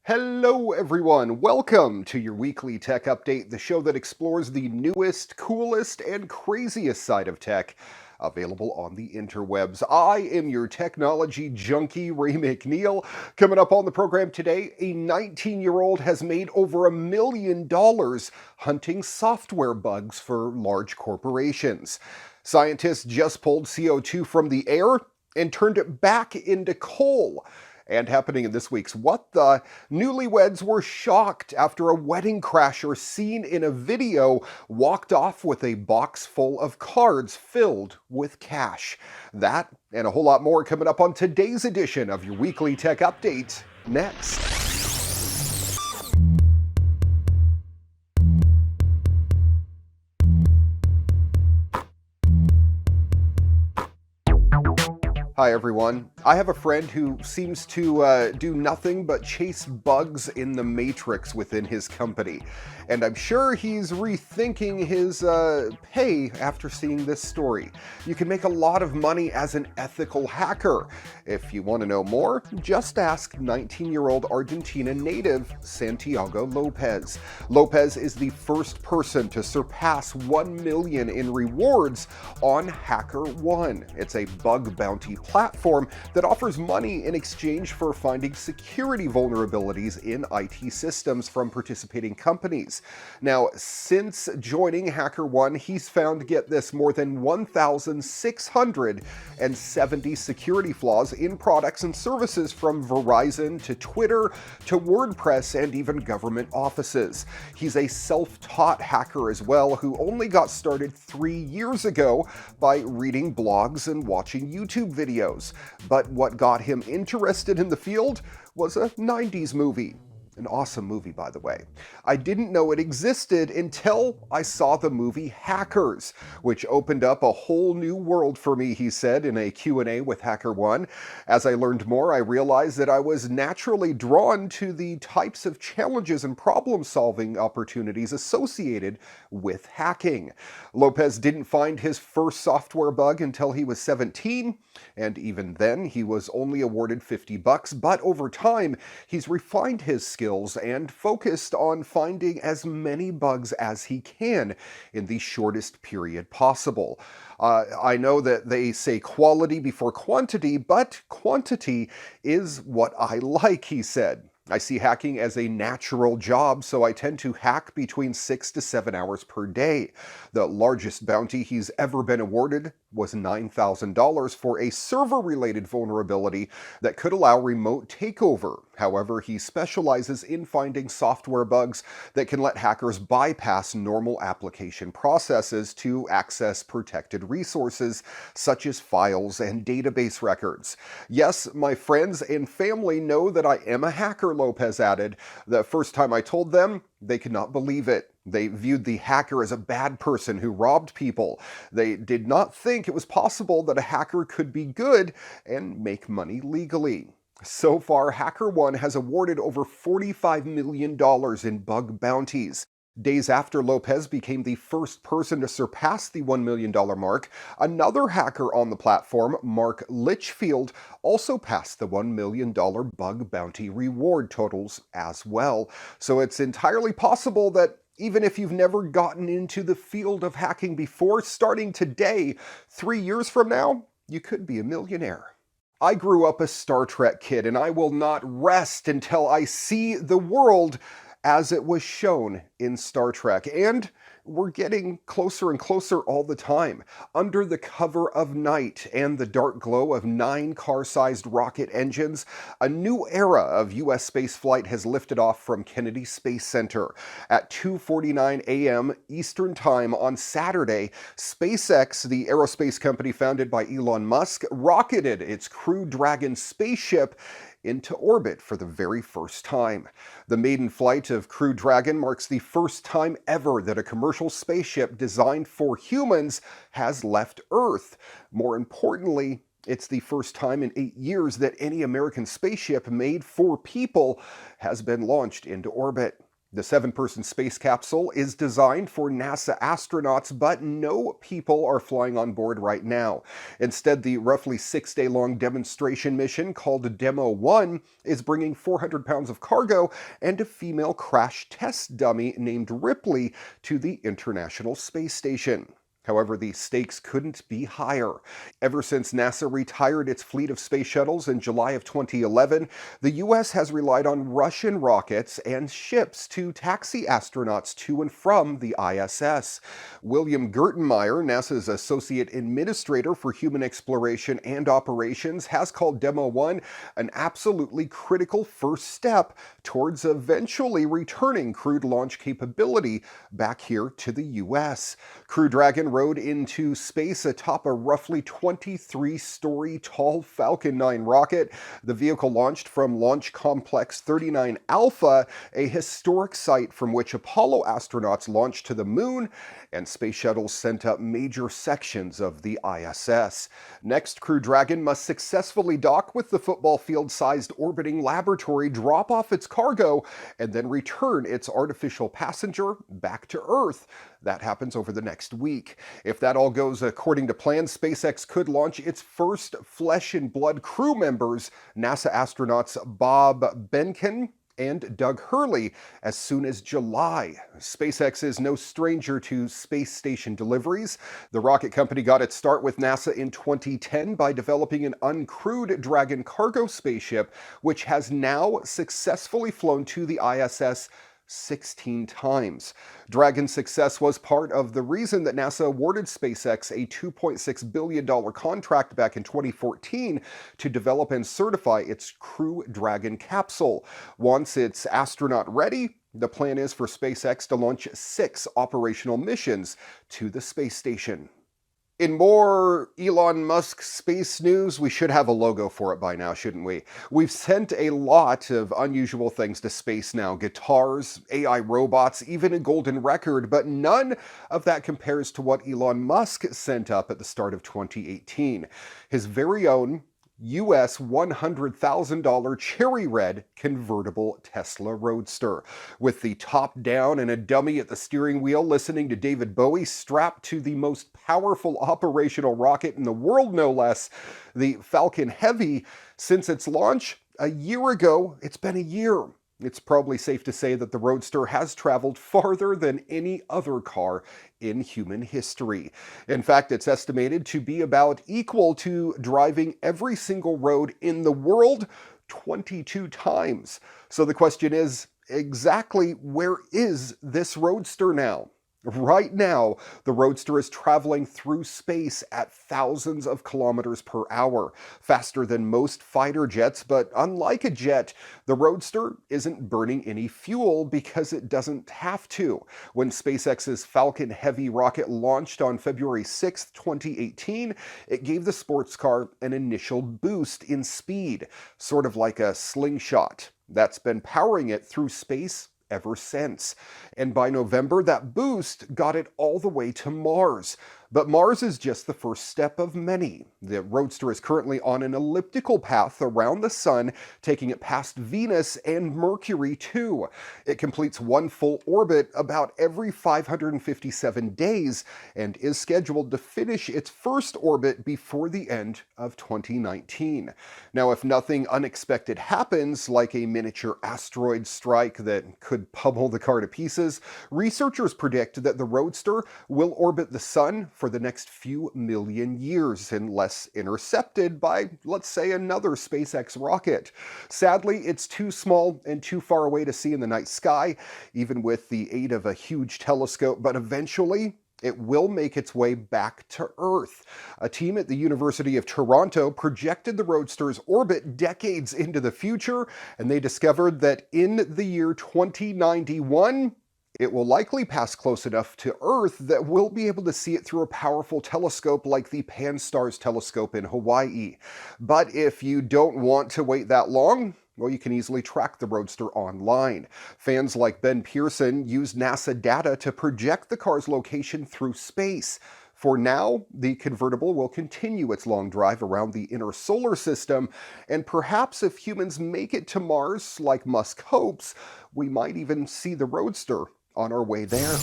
Hello, everyone. Welcome to your weekly tech update, the show that explores the newest, coolest, and craziest side of tech available on the interwebs. I am your technology junkie, Ray McNeil. Coming up on the program today, a 19-year-old has made over $1 million hunting software bugs for large corporations. Scientists just pulled CO2 from the air and turned it back into coal. And happening in this week's What The? Newlyweds were shocked after a wedding crasher seen in a video walked off with a box full of cards filled with cash. That and a whole lot more coming up on today's edition of your weekly tech update next. Hi everyone. I have a friend who seems to do nothing but chase bugs in the matrix within his company. And I'm sure he's rethinking his pay after seeing this story. You can make a lot of money as an ethical hacker. If you want to know more, just ask 19-year-old Argentina native Santiago Lopez. Lopez is the first person to surpass 1 million in rewards on HackerOne. It's a bug bounty platform that offers money in exchange for finding security vulnerabilities in IT systems from participating companies. Now, since joining HackerOne, he's found, get this, more than 1,670 security flaws in products and services from Verizon to Twitter to WordPress and even government offices. He's a self-taught hacker as well, who only got started 3 years ago by reading blogs and watching YouTube videos. But what got him interested in the field was a 90s movie. An awesome movie, by the way. I didn't know it existed until I saw the movie Hackers, which opened up a whole new world for me, he said in a Q&A with HackerOne. As I learned more, I realized that I was naturally drawn to the types of challenges and problem-solving opportunities associated with hacking. Lopez didn't find his first software bug until he was 17, and even then he was only awarded $50, but over time he's refined his skills and focused on finding as many bugs as he can in the shortest period possible. I know that they say quality before quantity, but quantity is what I like, he said. I see hacking as a natural job, so I tend to hack between 6 to 7 hours per day. The largest bounty he's ever been awarded was $9,000 for a server-related vulnerability that could allow remote takeover. However, he specializes in finding software bugs that can let hackers bypass normal application processes to access protected resources, such as files and database records. Yes, my friends and family know that I am a hacker, Lopez added. The first time I told them, they could not believe it. They viewed the hacker as a bad person who robbed people. They did not think it was possible that a hacker could be good and make money legally. So far, HackerOne has awarded over $45 million in bug bounties. Days after Lopez became the first person to surpass the $1 million mark, another hacker on the platform, Mark Litchfield, also passed the $1 million bug bounty reward totals as well. So it's entirely possible that even if you've never gotten into the field of hacking before, starting today, 3 years from now, you could be a millionaire. I grew up a Star Trek kid, and I will not rest until I see the world as it was shown in Star Trek. And we're getting closer and closer all the time. Under the cover of night and the dark glow of 9 car-sized rocket engines, a new era of U.S. spaceflight has lifted off from Kennedy Space Center. At 2:49 a.m. Eastern Time on Saturday, SpaceX, the aerospace company founded by Elon Musk, rocketed its Crew Dragon spaceship into orbit for the very first time. The maiden flight of Crew Dragon marks the first time ever that a commercial spaceship designed for humans has left Earth. More importantly, it's the first time in 8 years that any American spaceship made for people has been launched into orbit. The 7-person space capsule is designed for NASA astronauts, but no people are flying on board right now. Instead, the roughly 6-day-long demonstration mission called Demo 1 is bringing 400 pounds of cargo and a female crash test dummy named Ripley to the International Space Station. However, the stakes couldn't be higher. Ever since NASA retired its fleet of space shuttles in July of 2011, the U.S. has relied on Russian rockets and ships to taxi astronauts to and from the ISS. William Gertenmaier, NASA's Associate Administrator for Human Exploration and Operations, has called Demo 1 an absolutely critical first step towards eventually returning crewed launch capability back here to the U.S. Crew Dragon rode into space atop a roughly 23-story tall Falcon 9 rocket. The vehicle launched from Launch Complex 39 Alpha, a historic site from which Apollo astronauts launched to the moon, and space shuttles sent up major sections of the ISS. Next, Crew Dragon must successfully dock with the football field-sized orbiting laboratory, drop off its cargo, and then return its artificial passenger back to Earth. That happens over the next week. If that all goes according to plan, SpaceX could launch its first flesh and blood crew members, NASA astronauts Bob Behnken and Doug Hurley, as soon as July. SpaceX is no stranger to space station deliveries. The rocket company got its start with NASA in 2010 by developing an uncrewed Dragon cargo spaceship, which has now successfully flown to the ISS 16 times. Dragon's success was part of the reason that NASA awarded SpaceX a $2.6 billion contract back in 2014 to develop and certify its Crew Dragon capsule. Once it's astronaut ready, the plan is for SpaceX to launch 6 operational missions to the space station. In more Elon Musk space news, we should have a logo for it by now, shouldn't we? We've sent a lot of unusual things to space now. Guitars, AI robots, even a golden record, but none of that compares to what Elon Musk sent up at the start of 2018. His very own US $100,000 cherry red convertible Tesla Roadster. With the top down and a dummy at the steering wheel listening to David Bowie, strapped to the most powerful operational rocket in the world, no less, the Falcon Heavy. Since its launch a year ago, it's been a year. It's probably safe to say that the Roadster has traveled farther than any other car in human history. In fact, it's estimated to be about equal to driving every single road in the world 22 times. So the question is, exactly where is this Roadster now? Right now, the Roadster is traveling through space at thousands of kilometers per hour, faster than most fighter jets, but unlike a jet, the Roadster isn't burning any fuel because it doesn't have to. When SpaceX's Falcon Heavy rocket launched on February 6, 2018, it gave the sports car an initial boost in speed, sort of like a slingshot. That's been powering it through space ever since. And by November, that boost got it all the way to Mars. But Mars is just the first step of many. The Roadster is currently on an elliptical path around the Sun, taking it past Venus and Mercury too. It completes one full orbit about every 557 days and is scheduled to finish its first orbit before the end of 2019. Now, if nothing unexpected happens, like a miniature asteroid strike that could pummel the car to pieces, researchers predict that the Roadster will orbit the Sun for the next few million years unless intercepted by, let's say, another SpaceX rocket. Sadly, it's too small and too far away to see in the night sky, even with the aid of a huge telescope, but eventually it will make its way back to Earth. A team at the University of Toronto projected the Roadster's orbit decades into the future, and they discovered that in the year 2091, it will likely pass close enough to Earth that we'll be able to see it through a powerful telescope like the Pan-STARRS telescope in Hawaii. But if you don't want to wait that long, well, you can easily track the Roadster online. Fans like Ben Pearson use NASA data to project the car's location through space. For now, the convertible will continue its long drive around the inner solar system, and perhaps if humans make it to Mars, like Musk hopes, we might even see the Roadster on our way there.